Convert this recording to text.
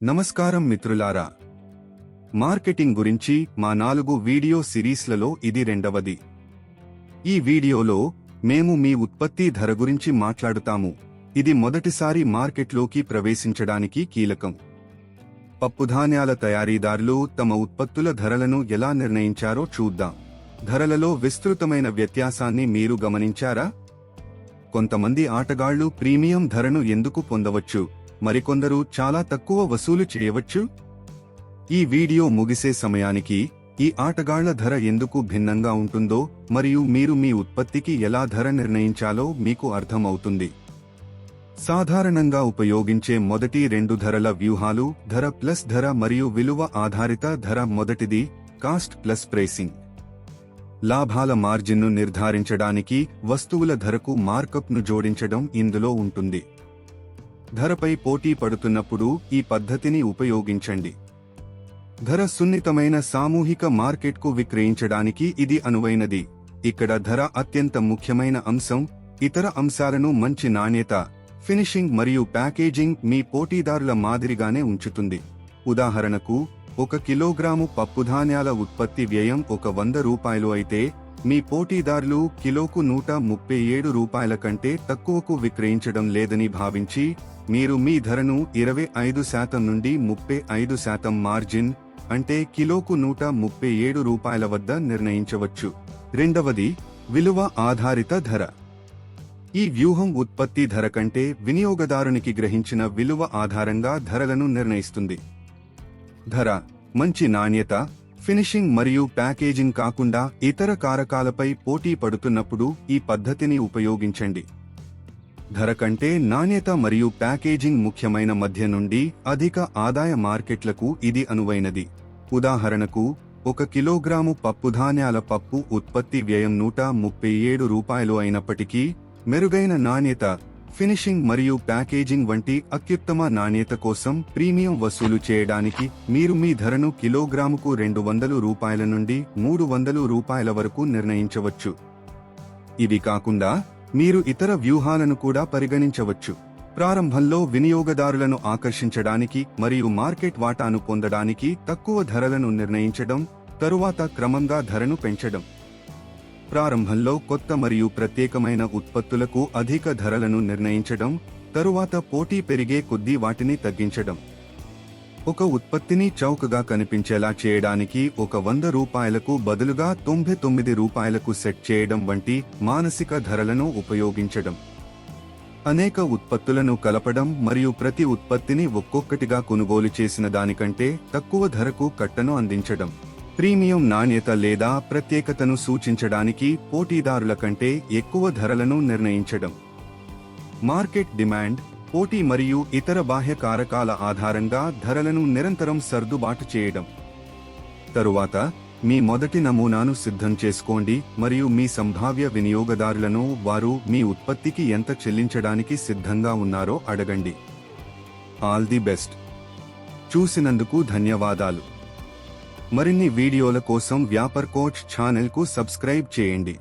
నమస్కారం మిత్రులారా, మార్కెటింగ్ గురించి మా 4 వీడియో సిరీస్లలో ఇది రెండవది. ఈ వీడియోలో మేము మీ ఉత్పత్తి ధర గురించి మాట్లాడుతాము. ఇది మొదటిసారి మార్కెట్లోకి ప్రవేశించడానికి కీలకం. పప్పుధాన్యాల తయారీదారులు తమ ఉత్పత్తుల ధరలను ఎలా నిర్ణయించారో చూద్దాం. ధరలలో విస్తృతమైన వ్యత్యాసాన్ని మీరు గమనించారా? కొంతమంది ఆటగాళ్లు ప్రీమియం ధరను ఎందుకు పొందవచ్చు, మరికొందరు చాలా తక్కువ వసూలు చేయవచ్చు. ఈ వీడియో ముగిసే సమయానికి ఈ ఆటగాళ్ల ధర ఎందుకు భిన్నంగా ఉంటుందో మరియు మీరు మీ ఉత్పత్తికి ఎలా ధర నిర్ణయించాలో మీకు అర్థమవుతుంది. సాధారణంగా ఉపయోగించే మొదటి 2 ధరల వ్యూహాలు ధర ప్లస్ ధర మరియు విలువ ఆధారిత ధర. మొదటిది కాస్ట్ ప్లస్ ప్రైసింగ్. లాభాల మార్జిన్ను నిర్ధారించడానికి వస్తువుల ధరకు మార్కప్ను జోడించడం ఇందులో ఉంటుంది. ధరపై పోటీ పడుతున్నప్పుడు ఈ పద్ధతిని ఉపయోగించండి. ధర సున్నితమైన సామూహిక మార్కెట్కు విక్రయించడానికి ఇది అనువైనది. ఇక్కడ ధర అత్యంత ముఖ్యమైన అంశం. ఇతర అంశాలను మంచి నాణ్యత, ఫినిషింగ్ మరియు ప్యాకేజింగ్ మీ పోటీదారుల మాదిరిగానే ఉంచుతుంది. ఉదాహరణకు, 1 కిలోగ్రాము పప్పుధాన్యాల ఉత్పత్తి వ్యయం 100 రూపాయలు అయితే మీ పోటీదారులు కిలోకు 137 రూపాయల కంటే తక్కువకు విక్రయించడం లేదని భావించి మీరు మీ ధరను 25% నుండి 35% మార్జిన్, అంటే కిలోకు 137 రూపాయల వద్ద నిర్ణయించవచ్చు. రెండవది విలువ ఆధారిత ధర. ఈ వ్యూహం ఉత్పత్తి ధర కంటే వినియోగదారునికి గ్రహించిన విలువ ఆధారంగా ధరలను నిర్ణయిస్తుంది. ధర, మంచి నాణ్యత, ఫినిషింగ్ మరియు ప్యాకేజింగ్ కాకుండా ఇతర కారకాలపై పోటీ పడుతున్నప్పుడు ఈ పద్ధతిని ఉపయోగించండి. ధర కంటే నాణ్యత మరియు ప్యాకేజింగ్ ముఖ్యమైన మధ్య నుండి అధిక ఆదాయ మార్కెట్లకు ఇది అనువైనది. ఉదాహరణకు, 1 కిలోగ్రాము పప్పుధాన్యాల పప్పు ఉత్పత్తి వ్యయం 137 రూపాయలు అయినప్పటికీ మెరుగైన నాణ్యత, ఫినిషింగ్ మరియు ప్యాకేజింగ్ వంటి అత్యుత్తమ నాణ్యత కోసం ప్రీమియం వసూలు చేయడానికి మీరు మీ ధరను కిలోగ్రాముకు 200 రూపాయల నుండి 300 రూపాయల వరకు నిర్ణయించవచ్చు. ఇవి కాకుండా మీరు ఇతర వ్యూహాలను కూడా పరిగణించవచ్చు. ప్రారంభంలో వినియోగదారులను ఆకర్షించడానికి మరియు మార్కెట్ వాటాను పొందడానికి తక్కువ ధరలను నిర్ణయించడం, తరువాత క్రమంగా ధరను పెంచడం. ప్రారంభంలో కొత్త మరియు ప్రత్యేకమైన ఉత్పత్తులకు అధిక ధరలను నిర్ణయించడం, తరువాత పోటీ పెరిగే కొద్దీ వాటిని తగ్గించడం. ఒక ఉత్పత్తిని చౌకగా కనిపించేలా చేయడానికి 100 రూపాయలకు బదులుగా 99 రూపాయలకు సెట్ చేయడం వంటి మానసిక ధరలను ఉపయోగించడం. అనేక ఉత్పత్తులను కలపడం మరియు ప్రతి ఉత్పత్తిని ఒక్కొక్కటిగా కొనుగోలు చేసిన దానికంటే తక్కువ ధరకు కట్టను అందించడం. ప్రీమియం నాణ్యత లేదా ప్రత్యేకతను సూచించడానికి పోటీదారుల కంటే ఎక్కువ ధరలను నిర్ణయించడం. మార్కెట్ డిమాండ్, పోటీ మరియు ఇతర బాహ్య కారకాల ఆధారంగా ధరలను నిరంతరం సర్దుబాటు చేయడం. తరువాత మీ మొదటి నమూనాను సిద్ధం చేసుకోండి మరియు మీ సంభావ్య వినియోగదారులను వారు మీ ఉత్పత్తికి ఎంత చెల్లించడానికి సిద్ధంగా ఉన్నారో అడగండి. All the best. చూసినందుకు ధన్యవాదాలు. మరిన్ని వీడియోల కోసం వ్యాపార్ కోచ్ ఛానల్కు సబ్స్క్రైబ్ చేయండి.